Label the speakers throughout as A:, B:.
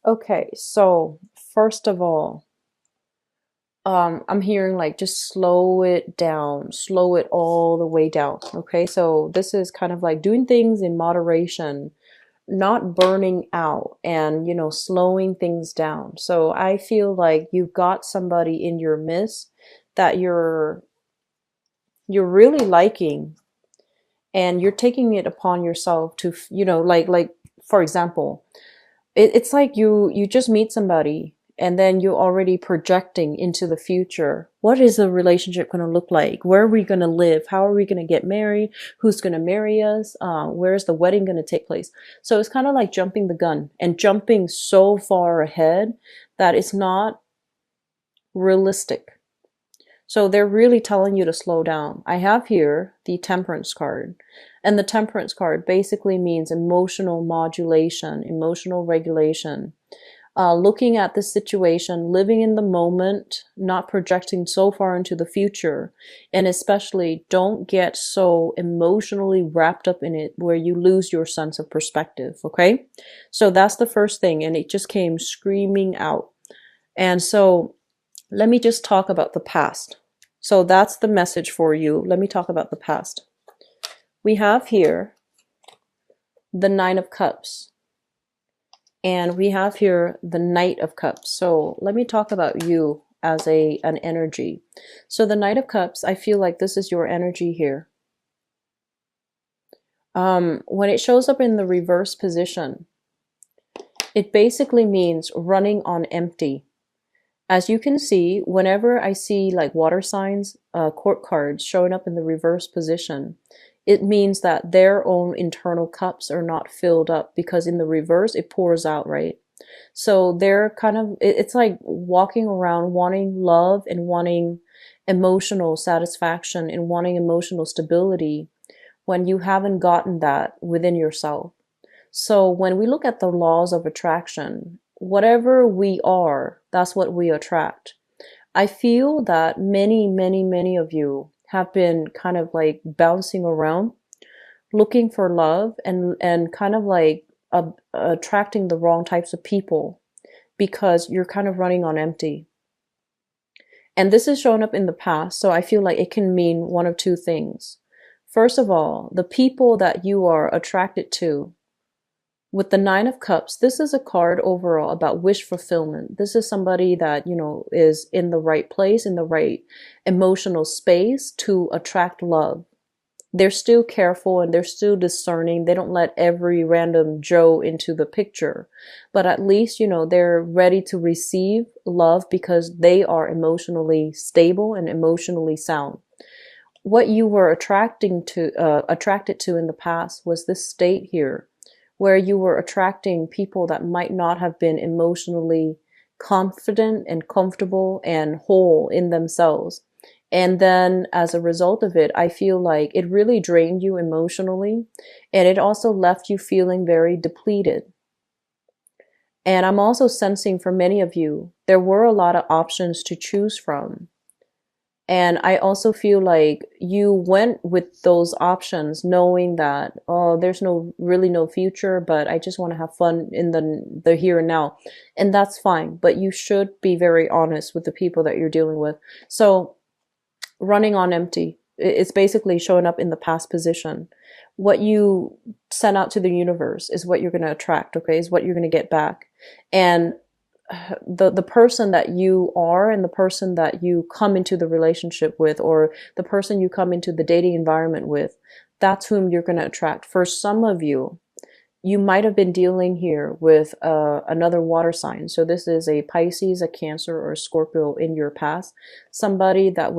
A: Okay, so first of all, I'm hearing like just slow it down, slow it all the way down. Okay, so this is kind of like doing things in moderation, not burning out, and slowing things down. So I feel like you've got somebody in your midst that you're really liking, and you're taking it upon yourself to, like for example, it's like you just meet somebody and then you're already projecting into the future. What is the relationship going to look like? Where are we going to live? How are we going to get married? Who's going to marry us? Where's the wedding going to take place? So it's kind of like jumping the gun and jumping so far ahead that it's not realistic. So they're really telling you to slow down. I have here the Temperance card. And the Temperance card basically means emotional modulation, emotional regulation. Looking at the situation, living in the moment, not projecting so far into the future. And especially don't get so emotionally wrapped up in it where you lose your sense of perspective, okay? So that's the first thing. And it just came screaming out. And so let me just talk about the past. So that's the message for you. Let me talk about the past. We have here the Nine of Cups. And we have here the Knight of Cups. So let me talk about you as an energy. So the Knight of Cups, I feel like this is your energy here. When it shows up in the reverse position, it basically means running on empty. As you can see, whenever I see like water signs, court cards showing up in the reverse position, it means that their own internal cups are not filled up, because in the reverse, it pours out, right? So they're kind of, it's like walking around wanting love and wanting emotional satisfaction and wanting emotional stability when you haven't gotten that within yourself. So when we look at the laws of attraction, whatever we are, that's what we attract. I feel that many of you have been kind of like bouncing around looking for love and kind of like attracting the wrong types of people because you're kind of running on empty. And this is showing up in the past, so I feel like it can mean one of two things. First of all, the people that you are attracted to. With the Nine of Cups, this is a card overall about wish fulfillment. This is somebody that, is in the right place, in the right emotional space to attract love. They're still careful and they're still discerning. They don't let every random Joe into the picture. But at least, they're ready to receive love because they are emotionally stable and emotionally sound. What you were attracted to in the past was this state here, where you were attracting people that might not have been emotionally confident and comfortable and whole in themselves. And then as a result of it, I feel like it really drained you emotionally, and it also left you feeling very depleted. And I'm also sensing for many of you, there were a lot of options to choose from. And I also feel like you went with those options knowing that, oh, there's really no future, but I just want to have fun in the here and now. And that's fine, but you should be very honest with the people that you're dealing with. So running on empty, it's basically showing up in the past position. What you send out to the universe is what you're going to attract, okay, is what you're going to get back. And the person that you are and the person that you come into the relationship with, or the person you come into the dating environment with, that's whom you're going to attract. For some of you, you might have been dealing here with another water sign. So this is a Pisces, a Cancer, or a Scorpio in your past. Somebody that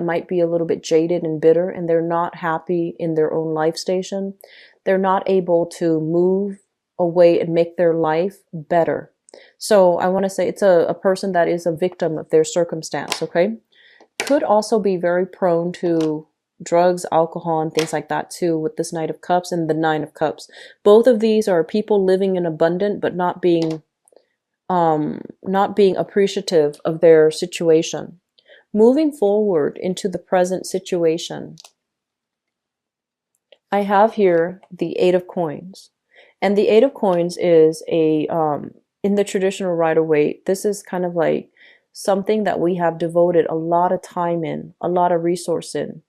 A: might be a little bit jaded and bitter, and they're not happy in their own life station. They're not able to move away and make their life better. So I want to say it's a person that is a victim of their circumstance, okay? Could also be very prone to drugs, alcohol, and things like that too, with this Knight of Cups and the Nine of Cups. Both of these are people living in abundance, but not being appreciative of their situation. Moving forward into the present situation, I have here the Eight of Coins. And the Eight of Coins is a in the traditional Rider-Waite, this is kind of like something that we have devoted a lot of time in, a lot of resource in,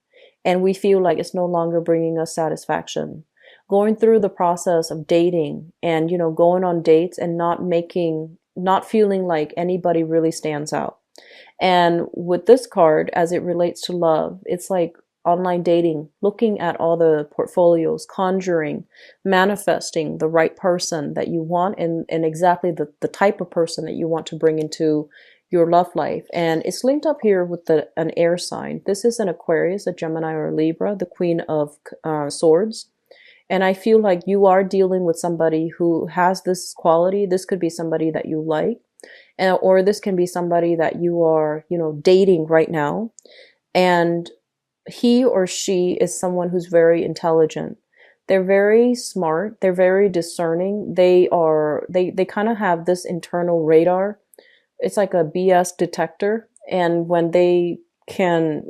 A: and we feel like it's no longer bringing us satisfaction. Going through the process of dating and, going on dates and not feeling like anybody really stands out. And with this card, as it relates to love, it's like online dating, looking at all the portfolios, conjuring, manifesting the right person that you want, and exactly the type of person that you want to bring into your love life. And it's linked up here with an air sign. This is an Aquarius, a Gemini, or a Libra, the Queen of Swords. And I feel like you are dealing with somebody who has this quality. This could be somebody that you like, or this can be somebody that you are, dating right now. And he or she is someone who's very intelligent. They're very smart. They're very discerning. They kind of have this internal radar. It's like a BS detector. And when they can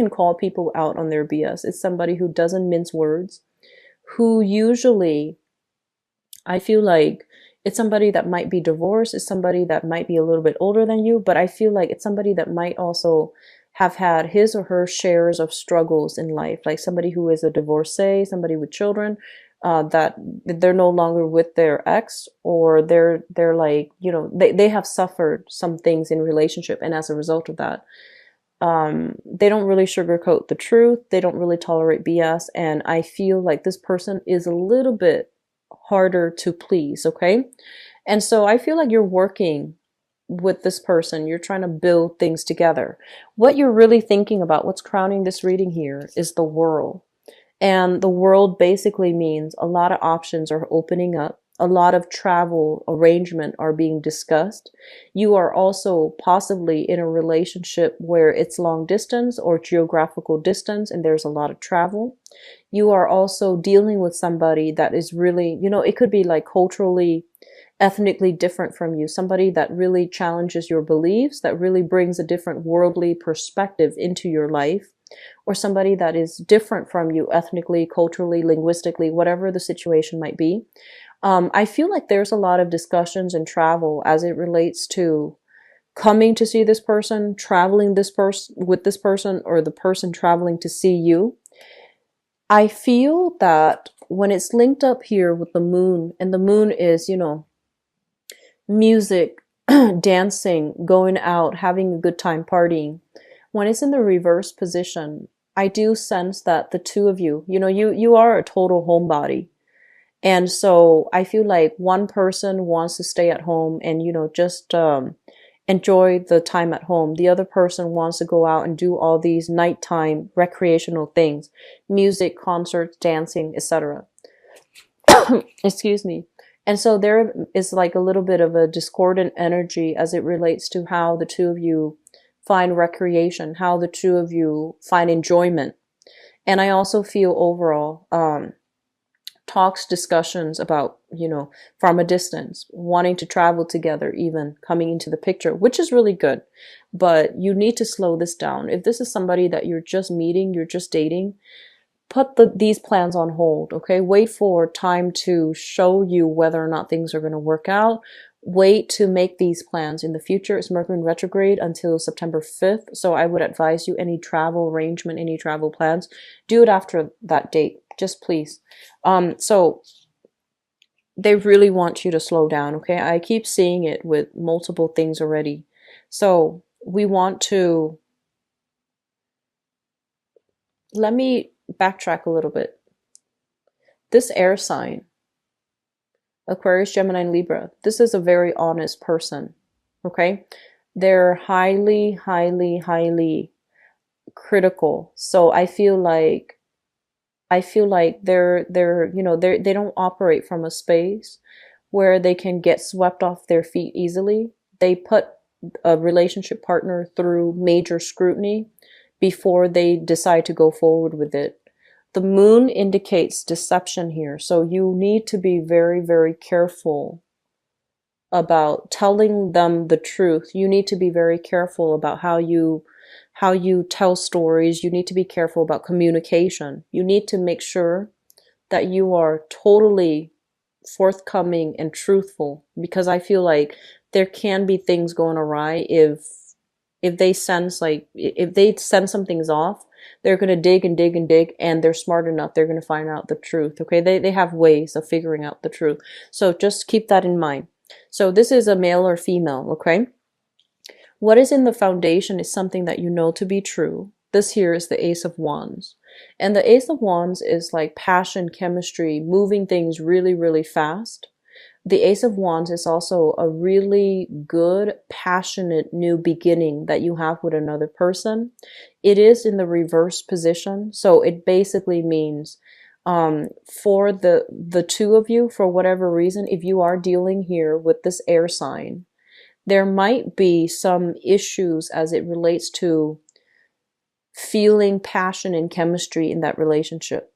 A: call people out on their BS. It's somebody who doesn't mince words, who usually, I feel like it's somebody that might be divorced, it's somebody that might be a little bit older than you, but I feel like it's somebody that might also have had his or her shares of struggles in life, like somebody who is a divorcee, somebody with children, that they're no longer with their ex, or they're like, they have suffered some things in relationship, and as a result of that, they don't really sugarcoat the truth. They don't really tolerate BS. And I feel like this person is a little bit harder to please. Okay. And so I feel like you're working with this person. You're trying to build things together. What you're really thinking about, what's crowning this reading here, is the world. And the world basically means a lot of options are opening up. A lot of travel arrangement are being discussed. You are also possibly in a relationship where it's long distance or geographical distance, and there's a lot of travel. You are also dealing with somebody that is really, it could be like culturally, ethnically different from you, somebody that really challenges your beliefs, that really brings a different worldly perspective into your life, or somebody that is different from you ethnically, culturally, linguistically, whatever the situation might be. I feel like there's a lot of discussions and travel as it relates to coming to see this person, traveling with this person, or the person traveling to see you. I feel that when it's linked up here with the moon, and the moon is, music, dancing, going out, having a good time, partying. When it's in the reverse position, I do sense that the two of you, you are a total homebody. And so I feel like one person wants to stay at home and, just enjoy the time at home. The other person wants to go out and do all these nighttime recreational things, music, concerts, dancing, etc. Excuse me. And so there is like a little bit of a discordant energy as it relates to how the two of you find recreation, how the two of you find enjoyment. And I also feel overall, talks, discussions about, from a distance, wanting to travel together, even coming into the picture, which is really good. But you need to slow this down. If this is somebody that you're just meeting, you're just dating, put these plans on hold, okay? Wait for time to show you whether or not things are going to work out. Wait to make these plans in the future. It's Mercury in retrograde until September 5th. So I would advise you, any travel arrangement, any travel plans, do it after that date. Just please. So they really want you to slow down, okay? I keep seeing it with multiple things already. So we want to, let me backtrack a little bit. This air sign, Aquarius, Gemini, and Libra, this is a very honest person, okay? They're highly, highly, highly critical. So I feel like they don't operate from a space where they can get swept off their feet easily. They put a relationship partner through major scrutiny before they decide to go forward with it. The moon indicates deception here, so you need to be very, very careful about telling them the truth. You need to be very careful about how you tell stories. You need to be careful about communication. You need to make sure that you are totally forthcoming and truthful, because I feel like there can be things going awry if they sense like if they sense something's off, they're gonna dig and dig and dig, and they're smart enough, they're gonna find out the truth. Okay, they have ways of figuring out the truth. So just keep that in mind. So this is a male or female, okay? What is in the foundation is something that you know to be true. This here is the Ace of Wands. And the Ace of Wands is like passion, chemistry, moving things really, really fast. The Ace of Wands is also a really good, passionate new beginning that you have with another person. It is in the reverse position, so it basically means for the two of you, for whatever reason, if you are dealing here with this air sign, there might be some issues as it relates to feeling passion and chemistry in that relationship,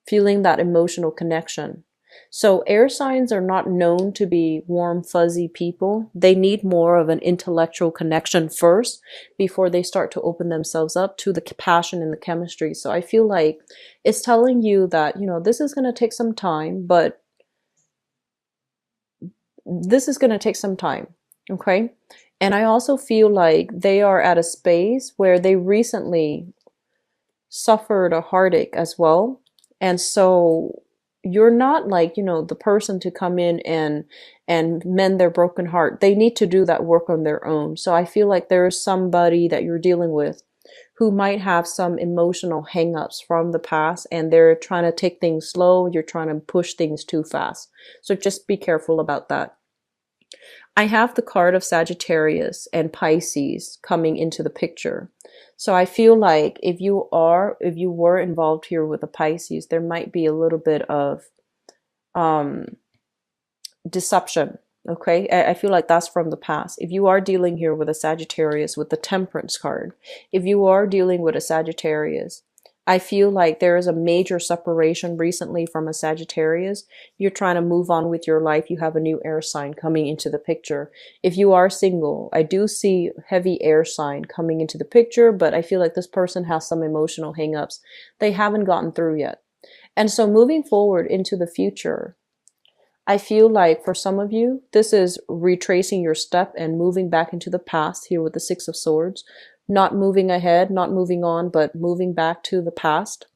A: feeling that emotional connection. So air signs are not known to be warm, fuzzy people. They need more of an intellectual connection first before they start to open themselves up to the passion and the chemistry. So I feel like it's telling you that, you know, this is going to take some time, but this is going to take some time. Okay. And I also feel like they are at a space where they recently suffered a heartache as well. And so you're not like, you know, the person to come in and mend their broken heart. They need to do that work on their own. So I feel like there is somebody that you're dealing with who might have some emotional hangups from the past, and they're trying to take things slow. You're trying to push things too fast. So just be careful about that. I have the card of Sagittarius and Pisces coming into the picture. So I feel like if you were involved here with a Pisces, there might be a little bit of deception. Okay, I feel like that's from the past. If you are dealing here with a Sagittarius with the Temperance card, if you are dealing with a Sagittarius, I feel like there is a major separation recently from a Sagittarius. You're trying to move on with your life. You have a new air sign coming into the picture. If you are single, I do see heavy air sign coming into the picture, but I feel like this person has some emotional hangups they haven't gotten through yet. And so moving forward into the future, I feel like for some of you, this is retracing your step and moving back into the past here with the Six of Swords. Not moving ahead, not moving on, but moving back to the past.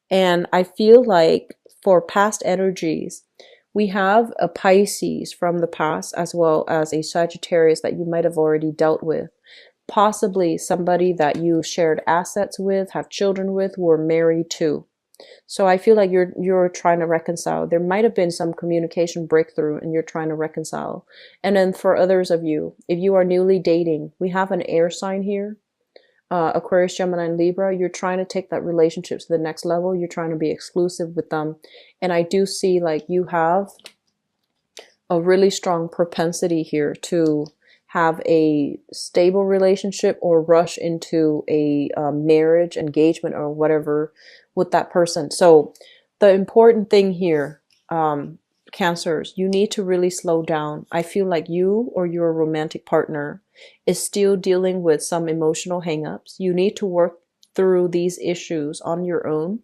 A: And I feel like for past energies, we have a Pisces from the past as well as a Sagittarius that you might have already dealt with. Possibly somebody that you shared assets with, have children with, were married to. So I feel like you're trying to reconcile. There might have been some communication breakthrough and you're trying to reconcile. And then for others of you, if you are newly dating, we have an air sign here. Aquarius, Gemini, and Libra, you're trying to take that relationship to the next level. You're trying to be exclusive with them. And I do see like you have a really strong propensity here to have a stable relationship or rush into a marriage, engagement, or whatever with that person. So the important thing here, Cancers, you need to really slow down. I feel like you or your romantic partner is still dealing with some emotional hangups. You need to work through these issues on your own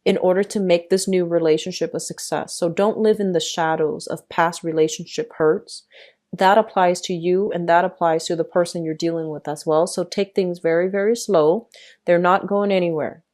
A: in order to make this new relationship a success. So don't live in the shadows of past relationship hurts. That applies to you and that applies to the person you're dealing with as well. So take things very, very slow. They're not going anywhere.